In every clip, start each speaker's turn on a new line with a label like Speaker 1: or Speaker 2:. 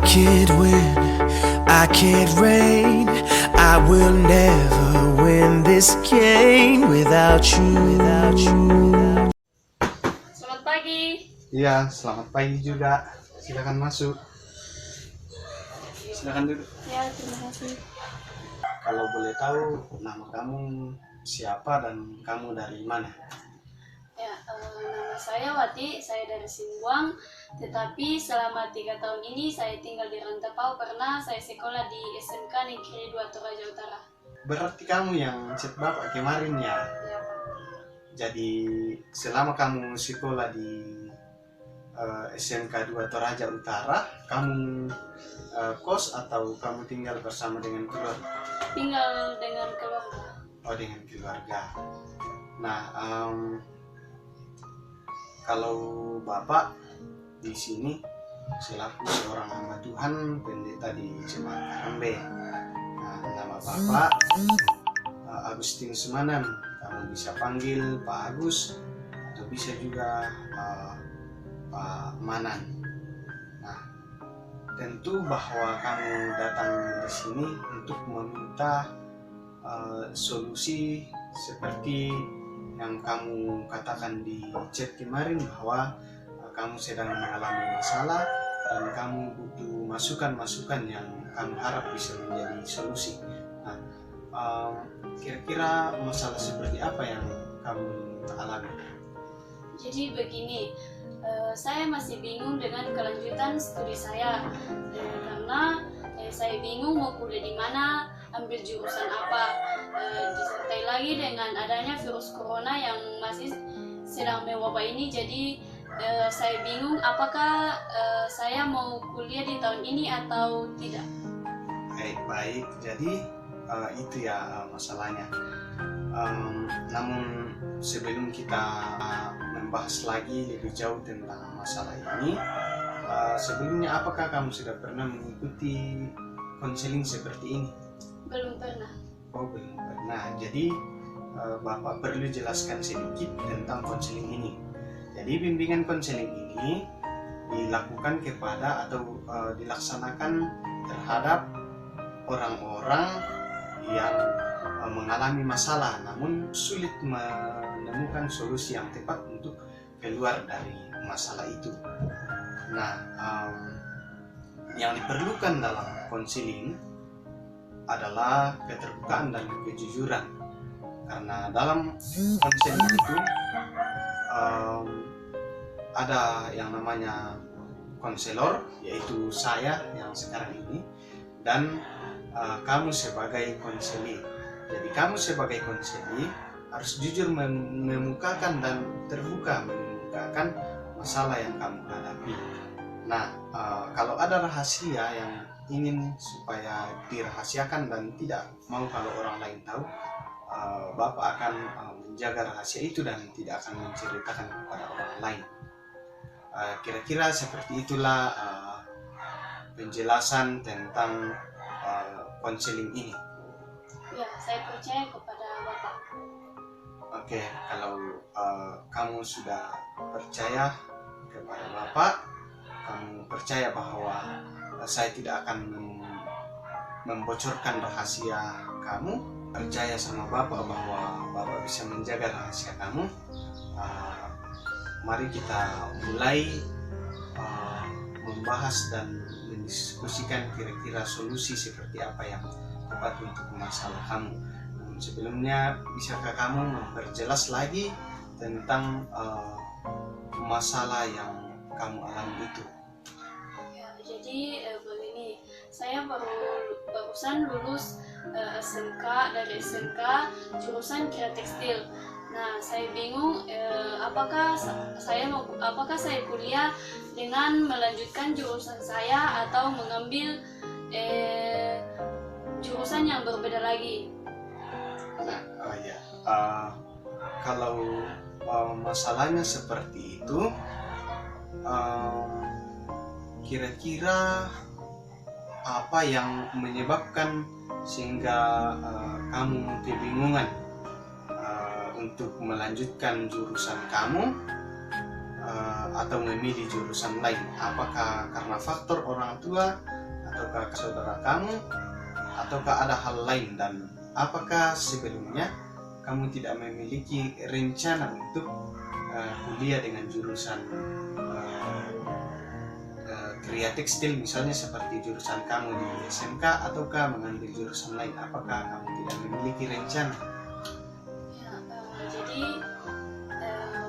Speaker 1: could win, I could reign. I will never win this game without you, without you.
Speaker 2: Selamat pagi.
Speaker 3: Iya, selamat pagi juga. Silakan masuk. Silakan duduk.
Speaker 2: Ya, terima kasih.
Speaker 3: Kalau boleh tahu nama kamu siapa dan kamu dari mana?
Speaker 2: Ya, nama saya Wati, saya dari Simbuang. Tetapi selama 3 tahun ini saya tinggal di Rantapau karena saya sekolah di SMK Negeri 2 Toraja Utara.
Speaker 3: Berarti kamu yang chat bapak kemarin ya?
Speaker 2: Ya, Pak.
Speaker 3: Jadi selama kamu sekolah di SMK 2 Toraja Utara, kamu kos atau kamu tinggal bersama dengan keluarga?
Speaker 2: Tinggal dengan keluarga.
Speaker 3: Oh, dengan keluarga. Nah, kalau bapak di sini selaku seorang hamba Tuhan, pendeta di Jemaat Karambe. Nah, nama bapak Agustinus Manan. Kamu bisa panggil Pak Agus atau bisa juga Pak Manan. Nah, tentu bahwa kamu datang di sini untuk meminta solusi seperti yang kamu katakan di chat kemarin bahwa kamu sedang mengalami masalah dan kamu butuh masukan-masukan yang kamu harap bisa menjadi solusi. Nah, kira-kira masalah seperti apa yang kamu alami?
Speaker 2: Jadi begini, saya masih bingung dengan kelanjutan studi saya karena saya bingung mau kuliah di mana, ambil jurusan apa, disertai lagi dengan adanya virus corona yang masih sedang mewabah ini. Jadi saya bingung apakah saya mau kuliah di tahun ini atau tidak.
Speaker 3: Baik. Jadi itu ya masalahnya. Namun sebelum kita membahas lagi lebih jauh tentang masalah ini, sebelumnya apakah kamu sudah pernah mengikuti konseling seperti ini?
Speaker 2: Belum pernah.
Speaker 3: Oh, belum pernah. Jadi Bapak perlu jelaskan sedikit tentang konseling ini. Jadi bimbingan konseling ini dilakukan kepada atau dilaksanakan terhadap orang-orang yang mengalami masalah namun sulit menemukan solusi yang tepat untuk keluar dari masalah itu. Nah, yang diperlukan dalam konseling adalah keterbukaan dan kejujuran, karena dalam konseling itu ada yang namanya konselor, yaitu saya yang sekarang ini, dan kamu sebagai konseling. Jadi kamu sebagai konseling harus jujur memukakan dan terbuka mengemukakan masalah yang kamu hadapi. Nah, kalau ada rahasia yang ingin supaya dirahasiakan dan tidak mau kalau orang lain tahu, Bapak akan menjaga rahasia itu dan tidak akan menceritakan kepada orang lain. Kira-kira seperti itulah penjelasan tentang konseling ini.
Speaker 2: Ya, saya percaya kepada Bapak.
Speaker 3: Oke, kalau kamu sudah percaya kepada Bapak, kamu percaya bahwa saya tidak akan membocorkan rahasia kamu, percaya sama Bapak bahwa Bapak bisa menjaga rahasia kamu, mari kita mulai membahas dan mendiskusikan kira-kira solusi seperti apa yang tepat untuk masalah kamu. Namun sebelumnya, bisakah kamu memperjelas lagi tentang masalah yang kamu alami itu?
Speaker 2: Ya, jadi begini, saya barusan lulus dari SMK jurusan kira tekstil. Nah, saya bingung apakah saya kuliah dengan melanjutkan jurusan saya atau mengambil jurusan yang berbeda lagi.
Speaker 3: Nah, kalau masalahnya seperti itu, kira-kira apa yang menyebabkan sehingga kamu kebingungan untuk melanjutkan jurusan kamu atau memilih jurusan lain? Apakah karena faktor orang tua ataukah saudara kamu, ataukah ada hal lain, dan apakah sebelumnya kamu tidak memiliki rencana untuk kuliah dengan jurusan Kria Tekstil misalnya seperti jurusan kamu di SMK, ataukah mengambil jurusan lain? Apakah kamu tidak memiliki rencana?
Speaker 2: Ya, jadi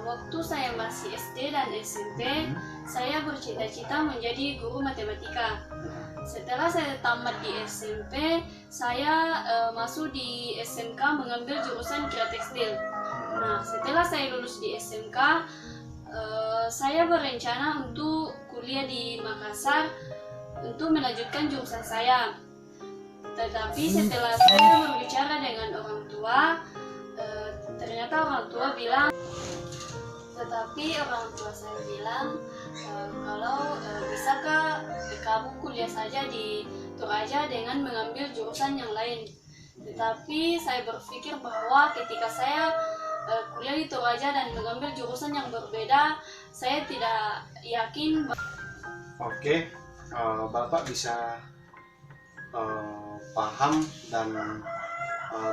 Speaker 2: waktu saya masih SD dan SMP, saya bercita-cita menjadi guru matematika. Setelah saya tamat di SMP, saya masuk di SMK mengambil jurusan Kria Tekstil. Nah, setelah saya lulus di SMK, saya berencana untuk kuliah di Makassar untuk melanjutkan jurusan saya. Tetapi setelah saya berbicara dengan orang tua, ternyata orang tua saya bilang, kalau bisakah kamu kuliah saja di Toraja dengan mengambil jurusan yang lain. Tetapi saya berpikir bahwa ketika saya kuliah di Toraja dan mengambil jurusan yang berbeda, saya tidak yakin.
Speaker 3: Oke, Bapak bisa paham dan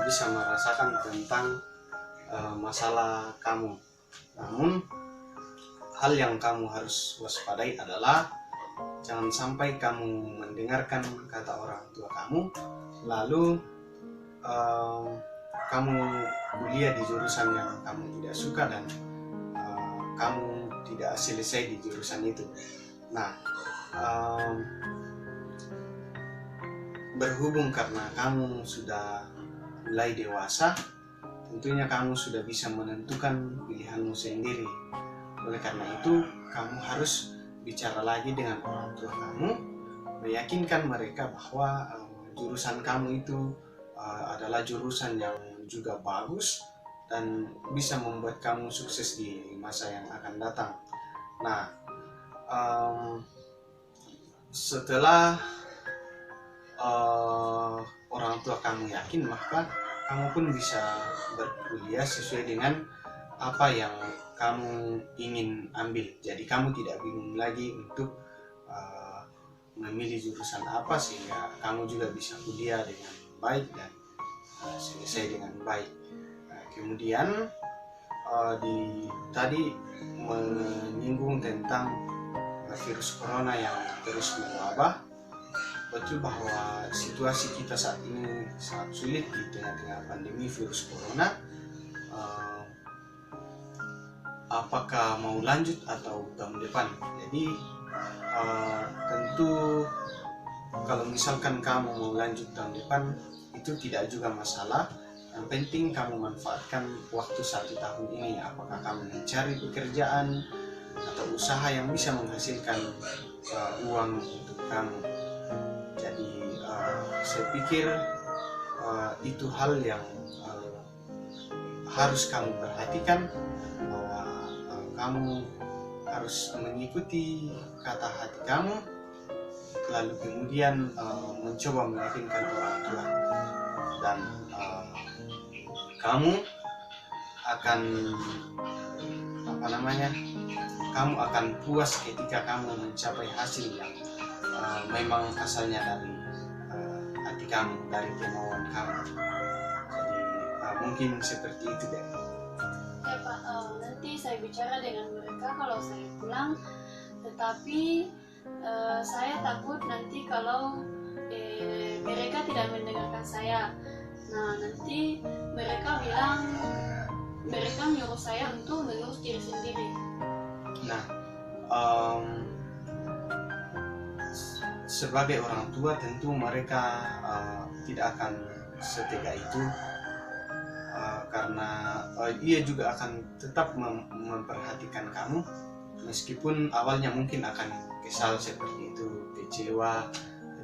Speaker 3: bisa merasakan tentang masalah kamu. Namun, hal yang kamu harus waspadai adalah jangan sampai kamu mendengarkan kata orang tua kamu, lalu kamu kuliah di jurusan yang kamu tidak suka dan kamu tidak selesai di jurusan itu. Nah, berhubung karena kamu sudah mulai dewasa, tentunya kamu sudah bisa menentukan pilihanmu sendiri. Oleh karena itu, kamu harus bicara lagi dengan orang tua kamu, meyakinkan mereka bahwa jurusan kamu itu adalah jurusan yang juga bagus dan bisa membuat kamu sukses di masa yang akan datang. Nah, setelah orang tua kamu yakin, maka kamu pun bisa berkuliah sesuai dengan apa yang kamu ingin ambil. Jadi kamu tidak bingung lagi untuk memilih jurusan apa, sehingga kamu juga bisa kuliah dengan baik dan selesai dengan baik. Kemudian tadi menyinggung tentang virus corona yang terus mewabah. Betul bahwa situasi kita saat ini sangat sulit di tengah-tengah pandemi virus corona. Apakah mau lanjut atau tahun depan? Jadi tentu kalau misalkan kamu mau lanjut tahun depan, itu tidak juga masalah. Yang penting kamu manfaatkan waktu 1 tahun ini. Apakah kamu mencari pekerjaan atau usaha yang bisa menghasilkan uang untuk kamu. Jadi saya pikir itu hal yang harus kamu perhatikan, bahwa kamu harus mengikuti kata hati kamu, lalu kemudian mencoba meyakinkan orang tua, dan kamu akan kamu akan puas ketika kamu mencapai hasil yang memang asalnya dari hati kamu, dari kemauan kamu. Jadi mungkin seperti itu deh.
Speaker 2: Ya Pak, nanti saya bicara dengan mereka kalau saya pulang. Tetapi saya takut nanti kalau mereka tidak mendengarkan saya. Nah, nanti mereka nyuruh saya untuk mengurus diri sendiri.
Speaker 3: Nah, sebagai orang tua tentu mereka tidak akan setega itu, karena ia juga akan tetap memperhatikan kamu, meskipun awalnya mungkin akan kesal seperti itu, kecewa,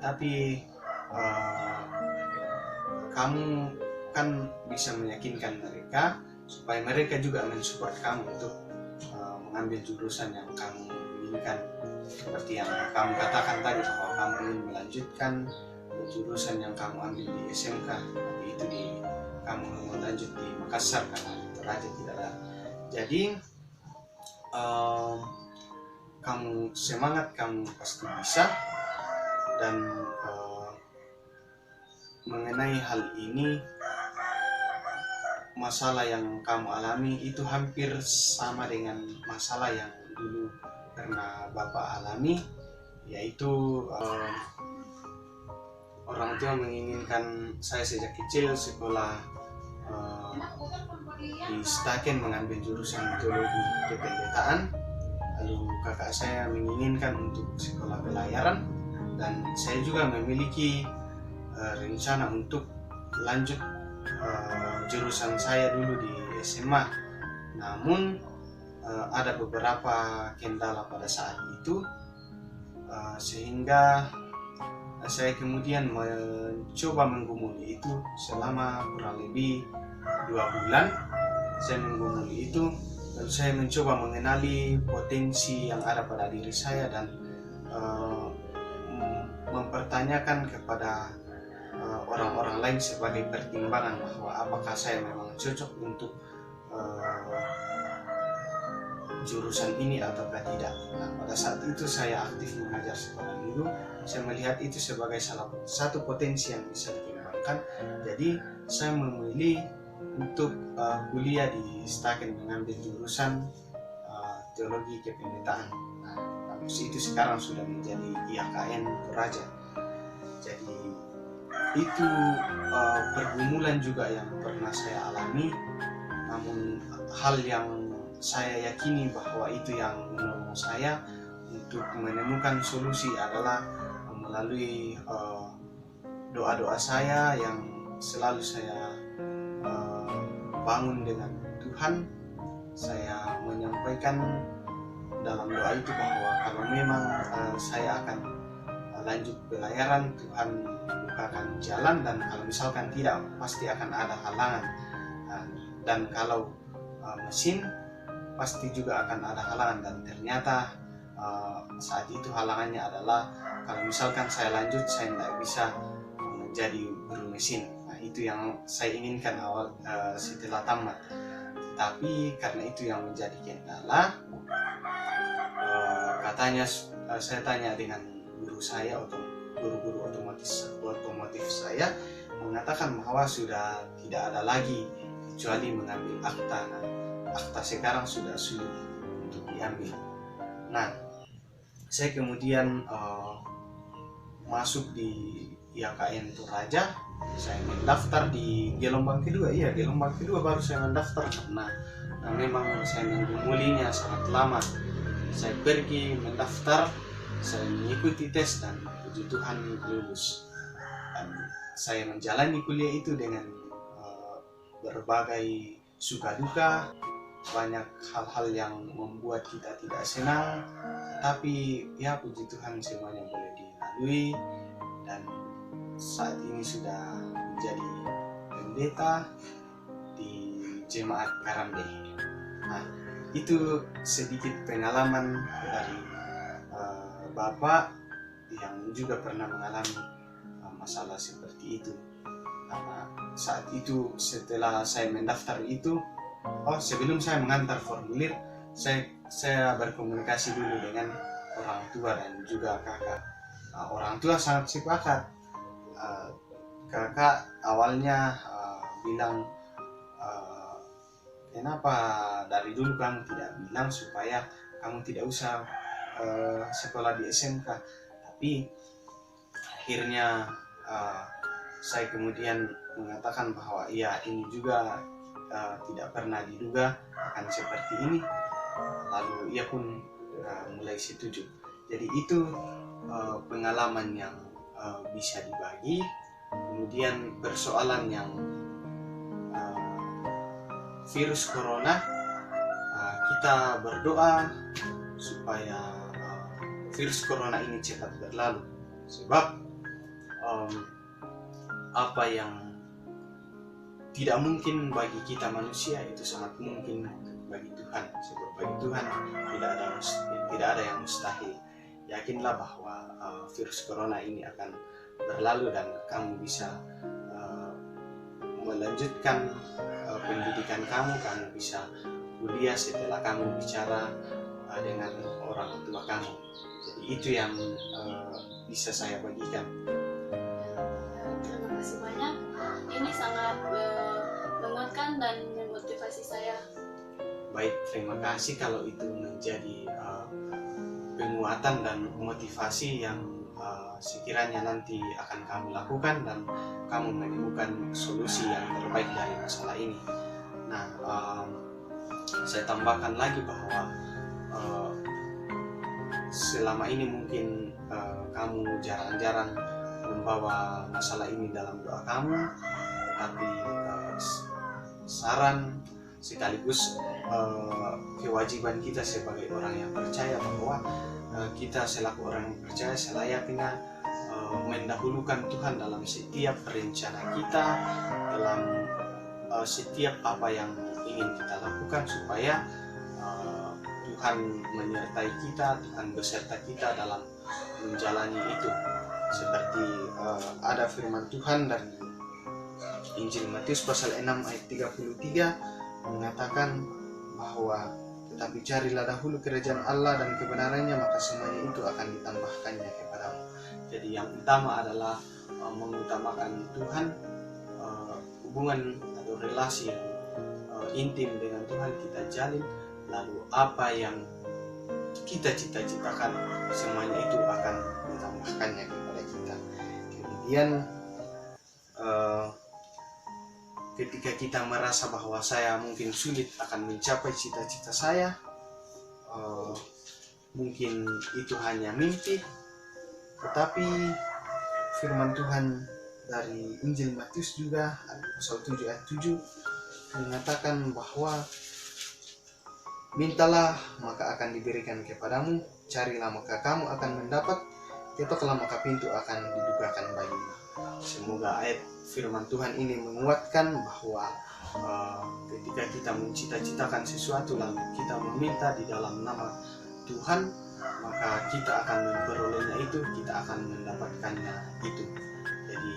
Speaker 3: tetapi kamu kan bisa meyakinkan mereka supaya mereka juga mensupport kamu untuk mengambil jurusan yang kamu inginkan. Seperti yang kamu katakan tadi, bahwa kamu ingin melanjutkan jurusan yang kamu ambil di SMK, tapi itu kamu mau lanjut di Makassar karena Toraja tidak ada. Jadi kamu semangat, kamu pasti bisa. dan mengenai hal ini, masalah yang kamu alami itu hampir sama dengan masalah yang dulu pernah Bapak alami, yaitu orang tua menginginkan saya sejak kecil sekolah di Staken mengambil jurusan teologi kependetaan. Lalu kakak saya menginginkan untuk sekolah pelayaran, dan saya juga memiliki rencana untuk lanjut jurusan saya dulu di SMA. Namun ada beberapa kendala pada saat itu, sehingga saya kemudian mencoba menggumuli itu selama kurang lebih 2 bulan. Saya menggumuli itu, lalu saya mencoba mengenali potensi yang ada pada diri saya dan mempertanyakan kepada orang-orang lain sebagai pertimbangan bahwa apakah saya memang cocok untuk jurusan ini ataukah tidak. Nah, pada saat itu saya aktif mengajar sekolah minggu. Saya melihat itu sebagai salah satu potensi yang bisa dikembangkan. Jadi saya memilih untuk kuliah di Staken mengambil jurusan teologi kependetaan. Nah, kampus itu sekarang sudah menjadi IAKN Toraja. Jadi itu pergumulan juga yang pernah saya alami, namun hal yang saya yakini bahwa itu yang menolong saya untuk menemukan solusi adalah melalui doa-doa saya yang selalu saya bangun dengan Tuhan. Saya menyampaikan dalam doa itu bahwa kalau memang saya akan lanjut pelayaran, Tuhan bukakan jalan, dan kalau misalkan tidak, pasti akan ada halangan. Dan kalau mesin, pasti juga akan ada halangan. Dan ternyata saat itu halangannya adalah kalau misalkan saya lanjut, saya tidak bisa menjadi guru mesin. Nah, itu yang saya inginkan awal setelah tamat. Tapi karena itu yang menjadi kendala, katanya saya tanya dengan guru saya, guru-guru otomotif saya mengatakan bahwa sudah tidak ada lagi kecuali mengambil akta. Nah, akta sekarang sudah sulit untuk diambil. Nah, saya kemudian masuk di IAKN Toraja. Saya mendaftar di gelombang kedua. Iya, gelombang kedua baru saya mendaftar karena memang saya menggumulinya sangat lama. Saya pergi mendaftar, saya mengikuti tes, dan puji Tuhan lulus. Dan saya menjalani kuliah itu dengan berbagai suka duka, banyak hal-hal yang membuat kita tidak senang, tapi ya puji Tuhan semuanya boleh dilalui. Dan saat ini sudah menjadi pendeta di Jemaat Karambe. Nah, itu sedikit pengalaman dari Bapak yang juga pernah mengalami masalah seperti itu. Karena saat itu setelah saya mendaftar itu, sebelum saya mengantar formulir, saya berkomunikasi dulu dengan orang tua dan juga kakak. Orang tua sangat sepakat. Kakak awalnya bilang, kenapa dari dulu kamu tidak bilang supaya kamu tidak usah sekolah di SMK. Tapi akhirnya saya kemudian mengatakan bahwa ya ini juga tidak pernah diduga akan seperti ini. Lalu ia pun mulai setuju. Jadi itu pengalaman yang bisa dibagi. Kemudian persoalan yang virus corona, kita berdoa supaya virus corona ini cepat berlalu, sebab apa yang tidak mungkin bagi kita manusia itu sangat mungkin bagi Tuhan. Sebab bagi Tuhan tidak ada yang mustahil. Yakinlah bahwa virus corona ini akan berlalu dan kamu bisa melanjutkan pendidikan kamu bisa kuliah setelah kamu bicara dengan orang tua kamu. Jadi itu yang bisa saya bagikan.
Speaker 2: Terima kasih banyak. Ini sangat menguatkan dan memotivasi saya.
Speaker 3: Baik, terima kasih kalau itu menjadi penguatan dan motivasi yang sekiranya nanti akan kamu lakukan dan kamu menemukan solusi yang terbaik dari masalah ini. Nah, saya tambahkan lagi bahwa selama ini mungkin kamu jarang-jarang membawa masalah ini dalam doa kamu, tetapi saran sekaligus kewajiban kita sebagai orang yang percaya bahwa kita selaku orang yang percaya selayaknya mendahulukan Tuhan dalam setiap rencana kita, dalam setiap apa yang ingin kita lakukan, supaya Tuhan menyertai kita, Tuhan beserta kita dalam menjalani itu. Seperti ada firman Tuhan dari Injil Matius pasal 6 ayat 33 mengatakan bahwa tetapi carilah dahulu kerajaan Allah dan kebenarannya, maka semuanya itu akan ditambahkannya kepadamu. Jadi yang utama adalah mengutamakan Tuhan, hubungan atau relasi yang intim dengan Tuhan kita jalin, lalu apa yang kita cita-citakan semuanya itu akan ditambahkannya kepada kita. Kemudian ketika kita merasa bahwa saya mungkin sulit akan mencapai cita-cita saya, mungkin itu hanya mimpi, tetapi firman Tuhan dari Injil Matius juga pasal 7 ayat 7 mengatakan bahwa mintalah maka akan diberikan kepadamu, carilah maka kamu akan mendapat, ketoklah maka pintu akan dibukakan bagimu. Semoga ayat firman Tuhan ini menguatkan bahwa ketika kita mencita-citakan sesuatu lalu kita meminta di dalam nama Tuhan, maka kita akan memperolehnya itu, kita akan mendapatkannya itu. Jadi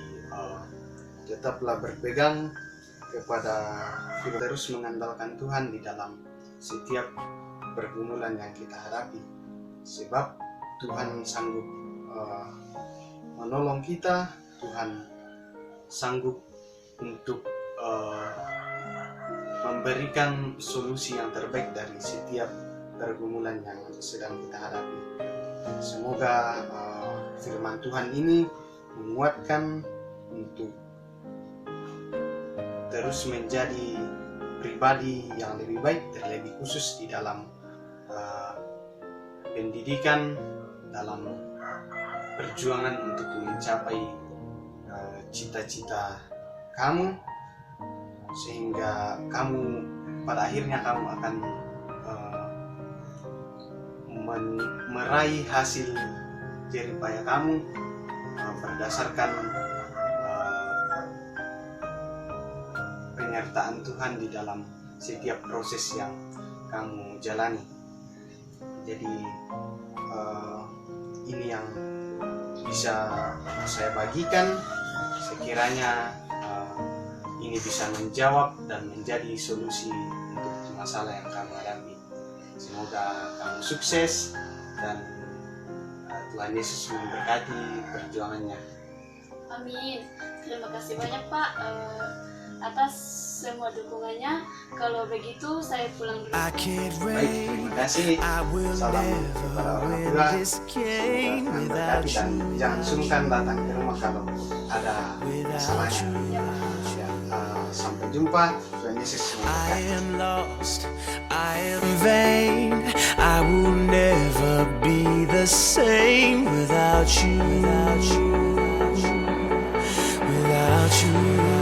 Speaker 3: tetaplah berpegang kepada firman, terus mengandalkan Tuhan di dalam setiap pergumulan yang kita hadapi, sebab Tuhan sanggup menolong kita, Tuhan sanggup untuk memberikan solusi yang terbaik dari setiap pergumulan yang sedang kita hadapi. Semoga firman Tuhan ini menguatkan untuk terus menjadi pribadi yang lebih baik, terlebih khusus di dalam pendidikan, dalam perjuangan untuk mencapai cita-cita kamu, sehingga kamu pada akhirnya kamu akan meraih hasil jeripaya kamu berdasarkan penyertaan Tuhan di dalam setiap proses yang kamu jalani. Jadi ini yang bisa saya bagikan, sekiranya ini bisa menjawab dan menjadi solusi untuk masalah yang kamu hadapi. Semoga kamu sukses dan Tuhan Yesus memberkati perjuangannya.
Speaker 2: Amin. Terima kasih banyak Pak atas semua dukungannya. Kalau begitu saya pulang dulu.
Speaker 3: Baik, terima kasih. Salam kepada orang tua. Semoga memberkati dan jangan sungkan datang ke rumah kalau ada masalahnya. Sampai jumpa. Tuhan Yesus memberkati.
Speaker 1: I am lost, I am vain, I will never be the same without you, without you.